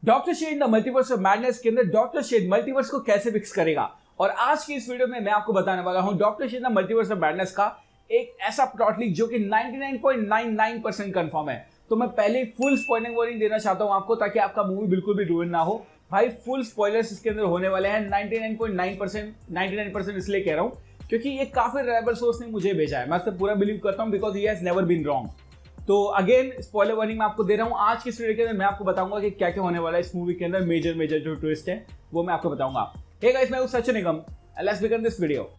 Doctor Strange the Multiverse of Madness के अंदर Doctor strange multiverse को कैसे फिक्स करेगा। और आज की इस वीडियो में मैं आपको बताने वाला हूं doctor Strange the Multiverse of madness का एक ऐसा प्लॉट लीक जो कि 99.99% कंफर्म है। तो मैं पहले फुल स्पॉइलिंग वार्निंग देना चाहता हूं आपको, ताकि आपका मूवी बिल्कुल भी रूइन ना हो। भाई फुल स्पॉयलर्स इसके अंदर होने वाले हैं। 99.9% इसलिए कह रहा हूं क्योंकि ये काफी रिलायबल सोर्स ने मुझे भेजा है। मैं इससे पूरा बिलीव करता हूं because he has never been wrong. तो अगेन स्पॉइलर वार्निंग मैं आपको दे रहा हूं। आज की इस वीडियो के अंदर मैं आपको बताऊंगा कि क्या क्या होने वाला है इस मूवी के अंदर। मेजर जो ट्विस्ट है वो मैं आपको बताऊंगा। हे गाइस, मैं हूं Sachin Nigam. Let's begin this video.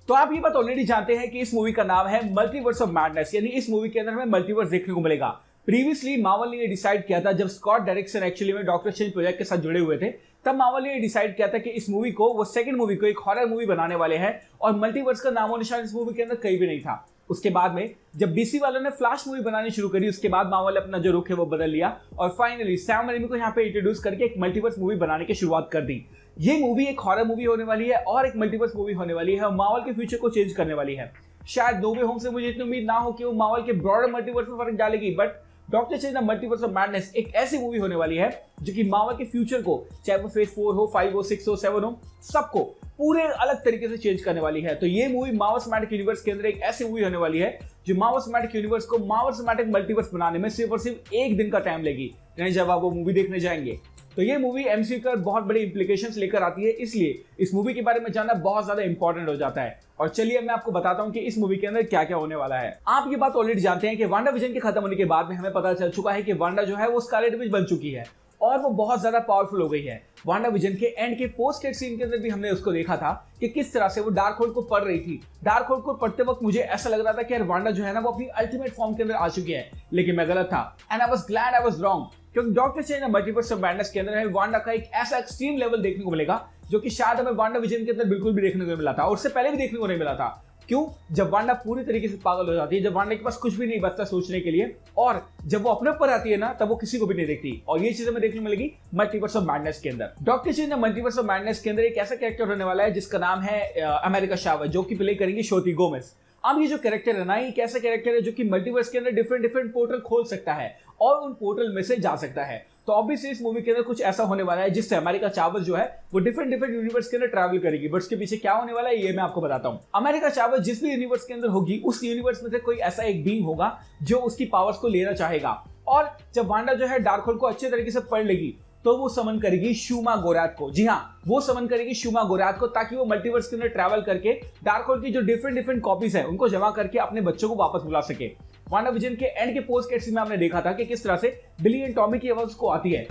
तो आप ये बात ऑलरेडी जानते हैं कि इस मूवी का नाम है मल्टीवर्स ऑफ मैडनेस, यानी इस मूवी के अंदर हमें मल्टीवर्स देखने को मिलेगा। प्रीवियसली मार्वल ने ये डिसाइड किया था, जब स्कॉट डेरिक्सन एक्चुअली में डॉक्टर स्ट्रेंज प्रोजेक्ट के साथ जुड़े हुए थे, तब मार्वल ने ये डिसाइड किया था कि इस मूवी को, वो सेकंड मूवी को एक हॉरर मूवी बनाने वाले हैं और मल्टीवर्स का नामो निशान इस मूवी के अंदर कहीं भी नहीं था। उसके बाद में जब डीसी वालों ने फ्लैश मूवी बनानी शुरू करी, उसके बाद मार्वल ने अपना जो रुख है वो बदल लिया और फाइनली सैम रेमी को यहाँ पे इंट्रोड्यूस करके एक मल्टीवर्स मूवी बनाने की शुरुआत कर दी। ये मूवी एक हॉरर मूवी होने वाली है और एक मल्टीवर्स मूवी होने वाली है और मार्वल के फ्यूचर को चेंज करने वाली है। शायद नो वे होम से मुझे इतनी उम्मीद ना हो कि वो मार्वल के ब्रॉडर मल्टीवर्स में फर्क डालेगी, but doctor Strange the Multiverse of madness एक ऐसी मूवी होने वाली है जो कि मार्वल के फ्यूचर को, चाहे वो फेज 4 हो, 5 हो, 6 हो, 7 हो, सबको पूरे अलग तरीके से चेंज करने वाली है। तो ये मूवी मार्वल सिनेमैटिक यूनिवर्स के अंदर एक ऐसी मूवी होने वाली है जो मार्वल सिनेमैटिक यूनिवर्स को मार्वल सिनेमैटिक मल्टीवर्स बनाने में सिर्फ और सिर्फ एक दिन का टाइम लेगी, यानी जब आप वो मूवी देखने जाएंगे। तो ये मूवी एमसीयू का बहुत बड़े इंप्लीकेशंस लेकर आती है, इसलिए इस मूवी के बारे में जानना बहुत ज्यादा इंपॉर्टेंट हो जाता है। और चलिए मैं आपको बताता हूं कि इस मूवी के अंदर क्या क्या होने वाला है। आप ये बात ऑलरेडी जानते हैं कि वांडा विजन के खत्म होने के बाद में हमें पता चल चुका है कि वांडा जो है वो स्कारलेट विच बन चुकी है और वो बहुत ज्यादा पावरफुल हो गई है। वांडा विजन के एंड के पोस्ट क्रेडिट सीन के अंदर भी हमने उसको देखा था कि किस तरह से वो डार्कहोल्ड को पढ़ रही थी। डार्कहोल्ड को पढ़ते वक्त मुझे ऐसा लग रहा था कि यार वांडा जो है ना वो अपनी अल्टीमेट फॉर्म के अंदर आ चुकी है, लेकिन मैं गलत था and I was glad I was wrong. क्योंकि Doctor Strange the Multiverse of Madness के अंदर हमें वांडा का एक ऐसा एक्सट्रीम लेवल देखने को मिलेगा जो कि शायद हमें वांडा विजन के अंदर बिल्कुल भी देखने को नहीं मिला था और उससे पहले भी देखने को नहीं मिला था। क्यों? जब वांडा पूरी तरीके से पागल हो जाती है, जब वांडा के पास कुछ भी नहीं बचता सोचने के लिए, और जब वो अपने ऊपर आती है ना, तब वो किसी को भी नहीं देखती। और ये चीजें हमें देखने मिलेगी मल्टीवर्स ऑफ मैडनेस के अंदर। Doctor Strange the Multiverse of Madness के अंदर एक ऐसा कैरेक्टर होने वाला है जिसका नाम है अमेरिका चावस, जो कि प्ले करेंगी श्रुति गोमेज। अब ये जो कैरेक्टर है ना, एक ऐसा कैरेक्टर है जो कि मल्टीवर्स के अंदर डिफरेंट पोर्टल खोल सकता है और उन पोर्टल में से जा सकता है। तो ऑब्वियसली इस मूवी के अंदर कुछ ऐसा होने वाला है जिससे अमेरिका चावस जो है वो डिफरेंट यूनिवर्स के अंदर ट्रैवल करेगी। बट उसके पीछे क्या होने वाला है ये मैं आपको बताता हूं। अमेरिका चावस जिस भी यूनिवर्स के अंदर होगी, उस यूनिवर्स में से कोई ऐसा एक बीइंग होगा जो उसकी पावर्स को लेना चाहेगा। और जब वांडा जो है डार्कहोल्ड को अच्छे तरीके से पढ़ लेगी तो वो समन करेगी शूमा गोराथ को। जी हाँ, वो समन करेगी शूमा गोराथ को, ताकि वो मल्टीवर्स के अंदर ट्रैवल करके डार्कहोल्ड की जो डिफरेंट कॉपीज है उनको जमा करके अपने बच्चों को वापस बुला सके। वांडा विजन के एंड के पोस्ट क्रेडिट सीन में हमने देखा था कि किस तरह से बिली एंड टॉमी की आवाज उसको आती है।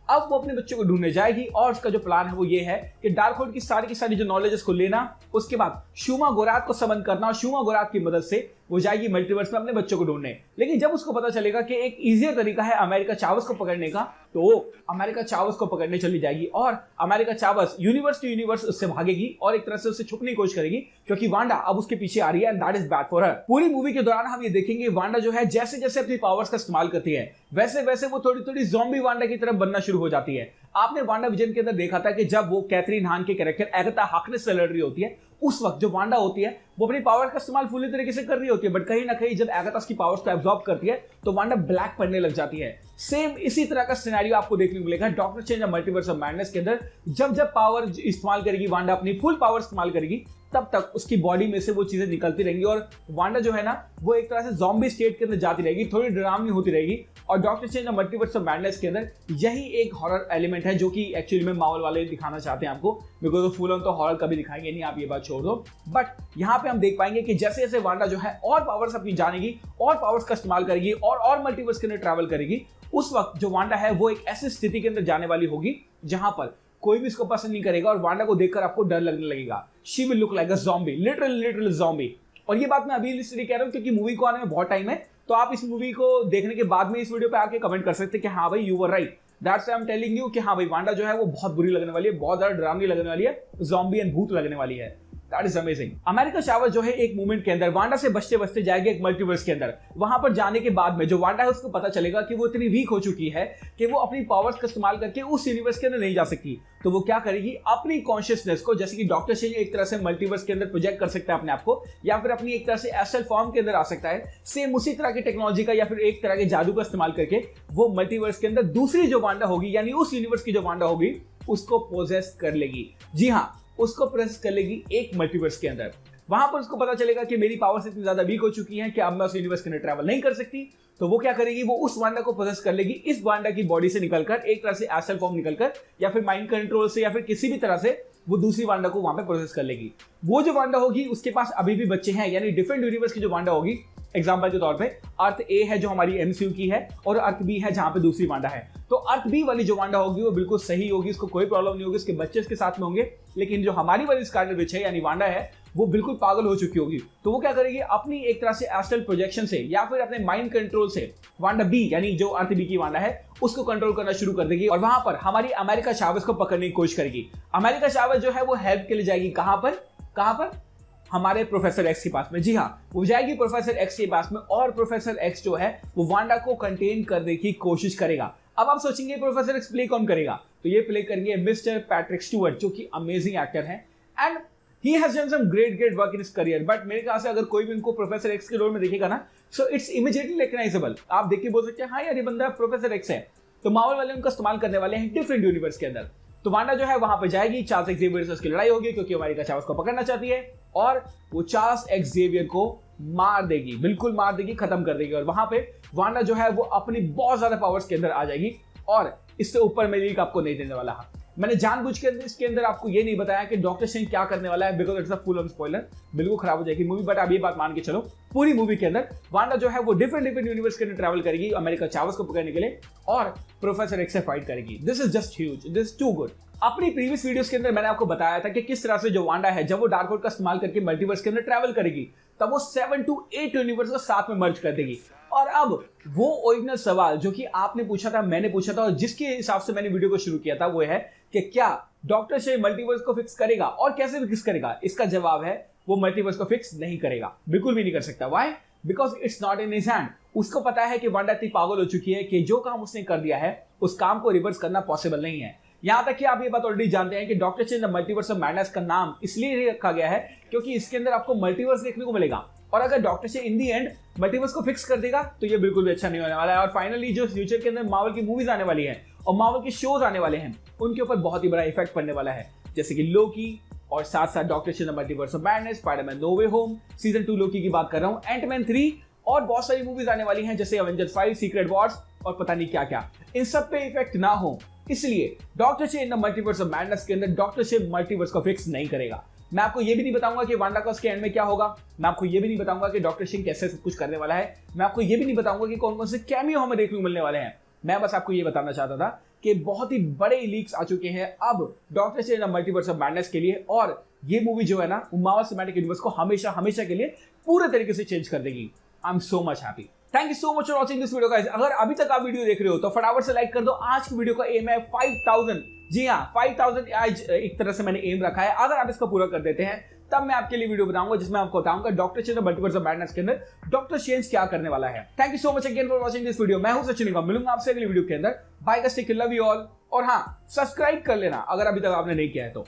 अब वो अपने बच्चों को ढूंढने जाएगी और उसका जो प्लान है वो ये है कि डार्कहोल्ड की सारी जो नॉलेज उसको लेना, उसके बाद शूमा गोराथ को समन करना और शूमा गोराथ की मदद से वो जाएगी मल्टीवर्स में अपने बच्चों को ढूंढने। लेकिन जब उसको पता चलेगा कि एक इजियर तरीका है अमेरिका चावस को पकड़ने का, तो वो अमेरिका चावस को पकड़ने चली जाएगी और अमेरिका चावस यूनिवर्स टू यूनिवर्स उससे भागेगी और एक तरह से उससे छुपने की कोशिश करेगी, क्योंकि वांडा अब उसके पीछे आ रही है and that is bad for her. पूरी मूवी के दौरान हम ये देखेंगे वांडा जो है जैसे जैसे अपनी पावर्स का इस्तेमाल करती है, वैसे वैसे वो थोड़ी ज़ॉम्बी वांडा की तरफ बनना शुरू हो जाती है। आपने वांडा विजन के अंदर देखा था कि जब वो कैथरीन हान के कैरेक्टर एगाथा हार्कनेस से लड़ रही होती है, उस वक्त जो वांडा होती है वो अपनी पावर का इस्तेमाल फुली तरीके से कर रही होती है, बट कहीं ना कहीं जब एगाथा की पावर्स को एब्जॉर्ब करती है तो वांडा ब्लैक पड़ने लग जाती है। सेम इसी तरह का सिनेरियो आपको देखने को मिलेगा doctor Strange the Multiverse of Madness के अंदर। जब पावर इस्तेमाल करेगी वांडा, अपनी फुल पावर इस्तेमाल करेगी, तब तक उसकी बॉडी में से वो चीजें निकलती रहेंगी और वांडा जो है ना वो एक तरह से ज़ॉम्बी स्टेट के अंदर जाती रहेगी, थोड़ी डरावनी होती रहेगी। और doctor Strange the Multiverse of Madness के अंदर यही एक हॉरर एलिमेंट है जो कि एक्चुअली में मार्वल वाले दिखाना चाहते हैं आपको, बिकॉज फुल ऑन तो हॉरर कभी दिखाएंगे नहीं, आप ये बात छोड़ दो। बट यहाँ पे हम देख पाएंगे कि जैसे जैसे वांडा जो है और पावर्स अपनी जानेगी और पावर्स का इस्तेमाल करेगी और मल्टीवर्स के अंदर ट्रैवल करेगी, उस वक्त जो वांडा है वो एक ऐसी स्थिति के अंदर जाने वाली होगी जहां पर कोई भी इसको पसंद नहीं करेगा और वांडा को देखकर आपको डर लगने लगेगा। She will look like a zombie, literally zombie. और ये बात मैं अभी इसलिए कह रहा हूं क्योंकि मूवी को आने में बहुत टाइम है, तो आप इस मूवी को देखने के बाद में इस वीडियो पे आके कमेंट कर सकते हैं कि हाँ भाई you were right, that's why I am telling you कि हाँ भाई वांडा जो है वो बहुत बुरी लगने वाली है, बहुत ज्यादा डरावनी लगने वाली है, ज़ॉम्बी एंड भूत लगने वाली है। That is amazing. अमेरिका चावल जो है एक मूवमेंट के अंदर वांडा से बचते बचते जाएगी एक मल्टीवर्स के अंदर। वहां पर जाने के बाद में जो वांडा है उसको पता चलेगा कि वो इतनी वीक हो चुकी है कि वो अपनी पावर्स का इस्तेमाल करके उस यूनिवर्स के अंदर नहीं जा सकती। तो वो क्या करेगी, अपनी कॉन्शियसनेस को, जैसे कि डॉक्टर स्ट्रेंज एक तरह से मल्टीवर्स के अंदर प्रोजेक्ट कर सकता है अपने आप को, या फिर अपनी एक तरह से एस्ट्रल फॉर्म के अंदर आ सकता है, सेम उसी तरह की टेक्नोलॉजी का या फिर एक तरह के जादू का इस्तेमाल करके वो मल्टीवर्स के अंदर दूसरी जो वांडा होगी, यानी उस यूनिवर्स की जो वांडा होगी, उसको पोजेस कर लेगी। जी हाँ, उसको प्रेस कर लेगी एक मल्टीवर्स के अंदर। वहां पर उसको पता चलेगा कि मेरी पावर्स इतनी ज्यादा वीक हो चुकी हैं कि अब मैं उस यूनिवर्स के अंदर ट्रैवल नहीं कर सकती। तो वो क्या करेगी, वो उस वांडा को पोजेस कर लेगी, इस वांडा की बॉडी से निकलकर, एक तरह से एस्ट्रल फॉर्म निकलकर, या फिर माइंड कंट्रोल से, या फिर किसी भी तरह से वो दूसरी वांडा को वहां पे प्रोसेस कर लेगी। वो जो वांडा होगी उसके पास अभी भी बच्चे हैं, यानी डिफरेंट यूनिवर्स की जो वांडा होगी, एग्जाम्पल के तौर पे अर्थ ए है जो हमारी एमसीयू की है, और अर्थ बी है जहां पे दूसरी वांडा है। तो अर्थ बी वाली जो वांडा होगी वो बिल्कुल सही होगी, उसको कोई प्रॉब्लम नहीं होगी, उसके बच्चे उसके साथ में होंगे। लेकिन जो हमारी वाली स्कारलेट विच है यानी वांडा है, वो बिल्कुल पागल हो चुकी होगी। तो वो क्या करेगी, अपनी एक तरह से एस्ट्रल प्रोजेक्शन से या फिर अपने माइंड कंट्रोल से वांडा बी यानी जो अर्थ बी की वांडा है उसको कंट्रोल करना शुरू कर देगी, और वहां पर हमारी अमेरिका चावेज को पकड़ने की कोशिश करेगी। अमेरिका चावेज जो है वो हेल्प के लिए जाएगी कहां पर हमारे प्रोफेसर एक्स के पास में। जी हाँ, वो जाएगी प्रोफेसर एक्स के पास में, और प्रोफेसर एक्स जो है वो वांडा को कंटेन करने की कोशिश करेगा। अब आप सोचेंगे प्रोफेसर एक्स प्ले कौन करेगा, तो ये प्ले करेंगे मिस्टर पैट्रिक स्टुअर्ट, जो कि अमेजिंग एक्टर हैं, and he has done some great work in his career. But मेरे ख्याल से अगर कोई भी उनको प्रोफेसर एक्स के रोल में देखेगा ना, सो इट्स इमीडिएटली रिकग्नाइजेबल। आप देख के बोल सकते हैं हाँ यार ये बंदा प्रोफेसर एक्स है। तो मार्वल वाले उनका इस्तेमाल करने वाले हैं डिफरेंट यूनिवर्स के अंदर। तो वांडा जो है वहां पे जाएगी, चार्ल्स एक्जेवियर से उसकी लड़ाई होगी क्योंकि अमेरिका चार्ल्स को पकड़ना चाहती है, और वो चार्ल्स एक्जेवियर को मार देगी, बिल्कुल मार देगी, खत्म कर देगी। और वहां पे वांडा जो है वो अपनी बहुत ज्यादा पावर्स के अंदर आ जाएगी, और इससे ऊपर मैं लीक आपको नहीं देने वाला। मैंने जानबूझ के इसके अंदर आपको ये नहीं बताया कि डॉक्टर स्ट्रेंज क्या करने वाला है, because it's a full on spoiler, बिल्कुल खराब हो जाएगी मूवी। बट आप ये बात मान के चलो, पूरी मूवी के अंदर वांडा जो है वो डिफरेंट यूनिवर्स के अंदर ट्रैवल करेगी अमेरिका चार्ल्स को पकड़ने के लिए, और प्रोफेसर एक्स से फाइट करेगी। This is just huge, this is too good. अपनी प्रीवियस वीडियोस के अंदर मैंने आपको बताया था कि किस तरह से जो वांडा है जब वो डार्क वर्ल्ड का इस्तेमाल करके मल्टीवर्स के अंदर ट्रैवल करेगी, तब वो 7 to 8 यूनिवर्स को साथ में मर्ज कर देगी। और अब वो ओरिजिनल सवाल जो कि आपने पूछा था, मैंने पूछा था, और जिसके हिसाब से मैंने वीडियो को शुरू किया था, वो है कि क्या डॉक्टर स्ट्रेंज मल्टीवर्स को फिक्स करेगा, और कैसे फिक्स करेगा। इसका जवाब है वो मल्टीवर्स को फिक्स नहीं करेगा, बिल्कुल भी नहीं कर सकता। Why? Because it's not in his hand. उसको पता है कि वांडा इतनी पागल हो चुकी है कि जो काम उसने कर दिया है उस काम को रिवर्स करना पॉसिबल नहीं है। यहां तक कि आप ये बात ऑलरेडी जानते हैं कि doctor Strange the Multiverse of madness का नाम इसलिए रखा गया है क्योंकि इसके अंदर आपको मल्टीवर्स देखने को मिलेगा, और अगर doctor strange in the and multiverse को फिक्स कर देगा तो ये बिल्कुल भी अच्छा नहीं होने वाला है। और फाइनली जो फ्यूचर के अंदर मार्वल की मूवीज आने वाली हैं और मार्वल के शोज आने वाले हैं, उनके ऊपर बहुत ही बड़ा इफेक्ट पड़ने वाला है, जैसे कि लोकी, और साथ साथ Doctor Strange the Multiverse of Madness, Spiderman No Way Home, season 2 Loki की बात कर रहा हूं, एंटमैन 3, और बहुत सारी मूवीज आने वाली हैं जैसे एवेंजर्स 5, सीक्रेट वॉर्स, और पता नहीं क्या क्या। इन सब पे इफेक्ट ना हो इसलिए doctor Strange the Multiverse of Madness के अंदर डॉक्टर स्ट्रेंज मल्टीवर्स को फिक्स नहीं करेगा। मैं आपको ये भी नहीं बताऊंगा कि वांडा का उसके एंड में क्या होगा, मैं आपको ये भी नहीं बताऊंगा कि डॉक्टर स्ट्रेंज कैसे सब कुछ करने वाला है, मैं आपको ये भी नहीं बताऊंगा कि कौन कौन से कैमियो हमें देखने को मिलने वाले हैं। मैं बस आपको ये बताना चाहता था कि बहुत ही बड़े लीक्स आ चुके हैं अब doctor Strange the Multiverse of Madness के लिए, और ये मूवी जो है ना मार्वल सिनेमैटिक यूनिवर्स को हमेशा हमेशा के लिए पूरे तरीके से चेंज कर देगी। I am so much happy. Thank you so much for watching this video guys. अगर अभी तक आप वीडियो देख रहे हो तो फटाफट से लाइक कर दो। आज की वीडियो का एम है 5000। जी हाँ, 5000 आज एक तरह से मैंने एम रखा है। अगर आप इसको पूरा कर देते हैं तब मैं आपके लिए वीडियो बनाऊंगा जिसमें आपको बताऊंगा Doctor Strange the Multiverse of Madness के अंदर डॉक्टर स्ट्रेंज क्या करने वाला है। Thank you so much again for watching this video. मैं हूं सचिन, मिलूंगा आपसे अगली वीडियो के अंदर। Bye guys, take care, love you all. और हाँ, सब्सक्राइब कर लेना अगर अभी तक आपने नहीं किया है तो।